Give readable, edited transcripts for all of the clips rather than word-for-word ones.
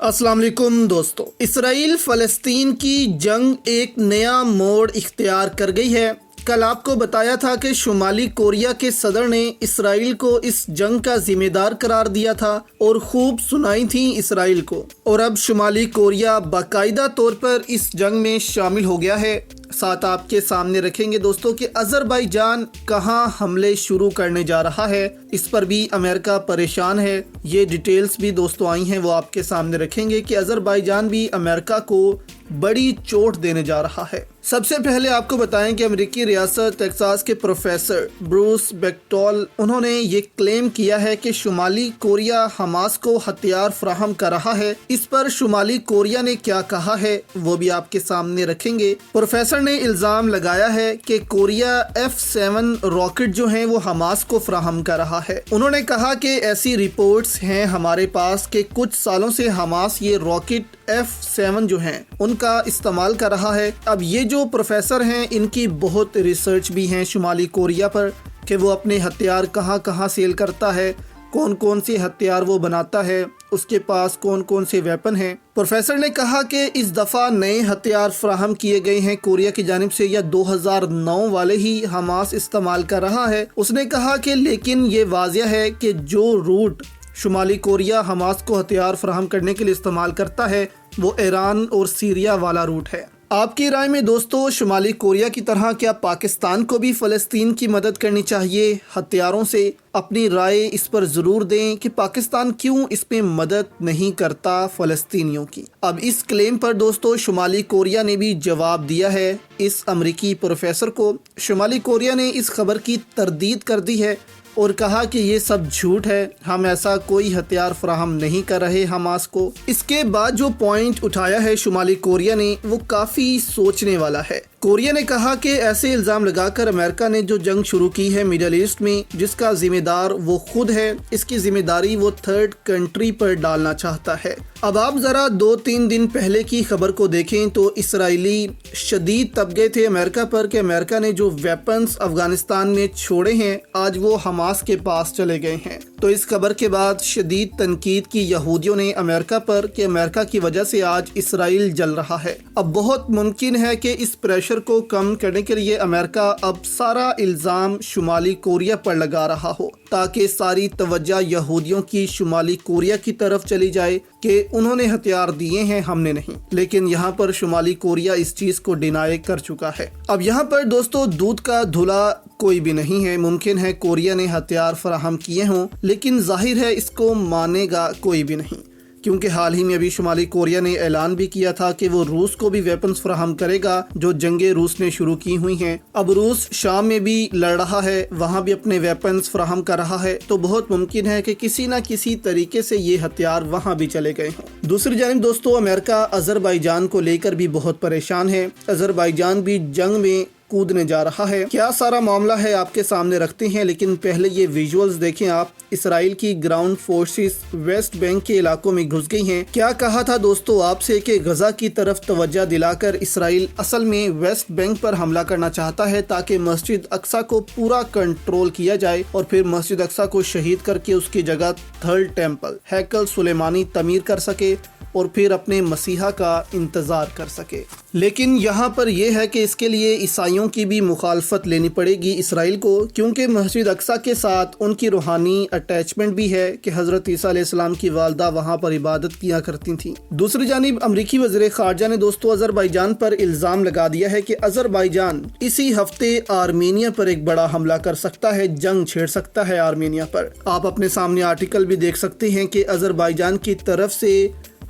अस्सलाम वालेकुम दोस्तों, इसराइल फ़लस्तीन की जंग एक नया मोड़ इख्तियार कर गई है। कल आपको बताया था कि शुमाली कोरिया के सदर ने इसराइल को इस जंग का जिम्मेदार करार दिया था और खूब सुनाई थी इसराइल को, और अब शुमाली कोरिया बाकायदा तौर पर इस जंग में शामिल हो गया है। साथ आपके सामने रखेंगे दोस्तों कि अज़रबैजान कहां हमले शुरू करने जा रहा है, इस पर भी अमेरिका परेशान है। ये डिटेल्स भी दोस्तों आई हैं, वो आपके सामने रखेंगे कि अज़रबैजान भी अमेरिका को बड़ी चोट देने जा रहा है। सबसे पहले आपको बताएं कि अमेरिकी रियासत टेक्सास के प्रोफेसर ब्रूस बेक्टॉल उन्होंने ये क्लेम किया है कि शुमाली कोरिया हमास को हथियार फराहम कर रहा है। इस पर शुमाली कोरिया ने क्या कहा है वो भी आपके सामने रखेंगे। प्रोफेसर ने इल्ज़ाम लगाया है कि कोरिया F-7 रॉकेट जो हैं वो हमास को फराहम कर रहा है। उन्होंने कहा कि ऐसी रिपोर्ट्स हैं हमारे पास कि कुछ सालों से हमास ये रॉकेट F-7 जो हैं उनका इस्तेमाल कर रहा है। अब ये जो प्रोफेसर हैं इनकी बहुत रिसर्च भी हैं शुमाली कोरिया पर कि वो अपने हथियार कहाँ कहाँ सेल करता है, कौन कौन से हथियार वो बनाता है, उसके पास कौन कौन से वेपन हैं। प्रोफेसर ने कहा कि इस दफ़ा नए हथियार फराहम किए गए हैं कोरिया की जानिब से, या 2009 वाले ही हमास इस्तेमाल कर रहा है। उसने कहा कि लेकिन ये वाज़िया है कि जो रूट शुमाली कोरिया हमास को हथियार फराहम करने के लिए इस्तेमाल करता है वो ईरान और सीरिया वाला रूट है। आपकी राय में दोस्तों, शुमाली कोरिया की तरह क्या पाकिस्तान को भी फ़लस्तीन की मदद करनी चाहिए हथियारों से? अपनी राय इस पर ज़रूर दें कि पाकिस्तान क्यों इस पे मदद नहीं करता फ़लस्तीनियों की। अब इस क्लेम पर दोस्तों शुमाली कोरिया ने भी जवाब दिया है इस अमरीकी प्रोफेसर को। शुमाली कोरिया ने इस खबर की तरदीद कर दी है और कहा कि ये सब झूठ है, हम ऐसा कोई हथियार फराहम नहीं कर रहे हमास को। इसके बाद जो पॉइंट उठाया है शुमाली कोरिया ने वो काफ़ी सोचने वाला है। कोरिया ने कहा कि ऐसे इल्ज़ाम लगाकर अमेरिका ने जो जंग शुरू की है मिडल ईस्ट में, जिसका जिम्मेदार वो खुद है, इसकी जिम्मेदारी वो थर्ड कंट्री पर डालना चाहता है। अब आप ज़रा 2-3 दिन पहले की खबर को देखें तो इसराइली शदीद तब गए थे अमेरिका पर कि अमेरिका ने जो वेपन्स अफगानिस्तान में छोड़े हैं आज वो हमास के पास चले गए हैं। तो इस खबर के बाद शदीद तनकीद की यहूदियों ने अमेरिका पर कि अमेरिका की वजह से आज इसराइल जल रहा है। अब बहुत मुमकिन है कि इस प्रेशर को कम करने के लिए अमेरिका अब सारा इल्ज़ाम शुमाली कोरिया पर लगा रहा हो, ताकि सारी तवज्जो यहूदियों की शुमाली कोरिया की तरफ चली जाए कि उन्होंने हथियार दिए हैं, हमने नहीं। लेकिन यहाँ पर शुमाली कोरिया इस चीज़ को डिनाई कर चुका है। अब यहाँ पर दोस्तों दूध का धुला कोई भी नहीं है। मुमकिन है कोरिया ने हथियार फराहम किए हों, लेकिन जाहिर है इसको मानेगा कोई भी नहीं, क्योंकि हाल ही में अभी शुमाली कोरिया ने ऐलान भी किया था कि वो रूस को भी वेपन्स फराहम करेगा जो जंगे रूस ने शुरू की हुई हैं। अब रूस शाम में भी लड़ रहा है, वहाँ भी अपने वेपन्स फराहम कर रहा है, तो बहुत मुमकिन है कि किसी न किसी तरीके से ये हथियार वहाँ भी चले गए हों। दूसरी जानिब दोस्तों अमेरिका अज़रबैजान को लेकर भी बहुत परेशान है। अज़रबैजान भी जंग में कूदने जा रहा है। क्या सारा मामला है आपके सामने रखते हैं, लेकिन पहले ये विजुअल्स देखें आप। इसराइल की ग्राउंड फोर्सेस वेस्ट बैंक के इलाकों में घुस गई हैं। क्या कहा था दोस्तों आपसे कि गजा की तरफ तवज्जो दिलाकर इसराइल असल में वेस्ट बैंक पर हमला करना चाहता है ताकि मस्जिद अक्सा को पूरा कंट्रोल किया जाए और फिर मस्जिद अक्सा को शहीद करके उसकी जगह थर्ड टेम्पल हैकल सुलेमानी तमीर कर सके और फिर अपने मसीहा का इंतज़ार कर सके। लेकिन यहाँ पर यह है कि इसके लिए ईसाइयों की भी मुखालफत लेनी पड़ेगी इसराइल को, क्योंकि मस्जिद अक्सा के साथ उनकी रूहानी अटैचमेंट भी है कि हज़रत ईसा अलैहिस्सलाम की वालदा वहाँ पर इबादत किया करती थी। दूसरी जानिब अमरीकी वज़ीर ख़ारजा ने दोस्तों अज़रबैजान पर इल्ज़ाम लगा दिया है कि अज़रबैजान इसी हफ्ते आर्मेनिया पर एक बड़ा हमला कर सकता है, जंग छेड़ सकता है आर्मेनिया पर। आप अपने सामने आर्टिकल भी देख सकते हैं कि अज़रबैजान की तरफ से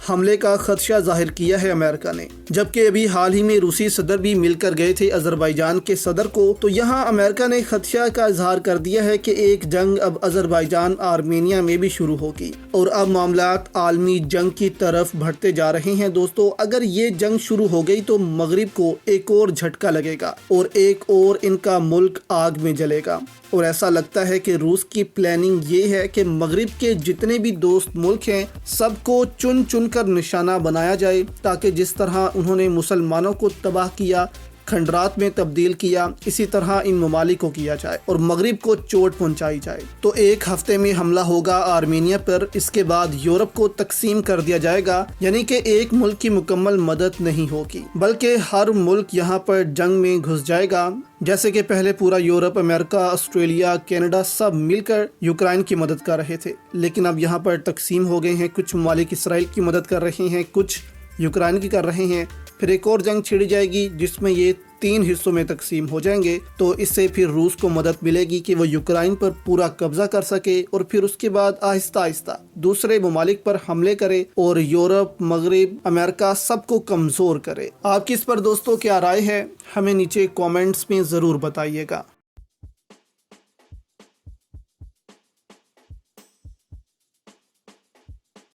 हमले का खदशा जाहिर किया है अमेरिका ने, जबकि अभी हाल ही में रूसी सदर भी मिलकर गए थे अज़रबैजान के सदर को। तो यहाँ अमेरिका ने खदशा का इजहार कर दिया है कि एक जंग अब अज़रबैजान आर्मेनिया में भी शुरू होगी और अब मामलात आलमी जंग की तरफ बढ़ते जा रहे हैं। दोस्तों अगर ये जंग शुरू हो गई तो मगरिब को एक और झटका लगेगा और एक और इनका मुल्क आग में जलेगा। और ऐसा लगता है कि रूस की प्लानिंग ये है कि मगरिब के जितने भी दोस्त मुल्क हैं सबको चुन चुन कर निशाना बनाया जाए, ताकि जिस तरह उन्होंने मुसलमानों को तबाह किया खंडरात में तब्दील किया, इसी तरह इन ममालिक को किया जाए और मगरिब को चोट पहुंचाई जाए। तो एक हफ्ते में हमला होगा आर्मीनिया पर, इसके बाद यूरोप को तकसीम कर दिया जाएगा, यानी कि एक मुल्क की मुकम्मल मदद नहीं होगी बल्कि हर मुल्क यहाँ पर जंग में घुस जाएगा। जैसे कि पहले पूरा यूरोप, अमेरिका, ऑस्ट्रेलिया, कनाडा सब मिलकर यूक्रेन की मदद कर रहे थे, लेकिन अब यहाँ पर तकसीम हो गए हैं। कुछ ममालिक इसराइल की मदद कर रहे हैं, कुछ यूक्रेन की कर रहे हैं। फिर एक और जंग छिड़ी जाएगी जिसमें ये 3 हिस्सों में तकसीम हो जाएंगे। तो इससे फिर रूस को मदद मिलेगी कि वो यूक्रेन पर पूरा कब्जा कर सके और फिर उसके बाद आहिस्ता आहिस्ता दूसरे ममालिक पर हमले करे और यूरोप, मगरिब, अमेरिका सबको कमज़ोर करे। आपकी इस पर दोस्तों क्या राय है, हमें नीचे कमेंट्स में ज़रूर बताइएगा।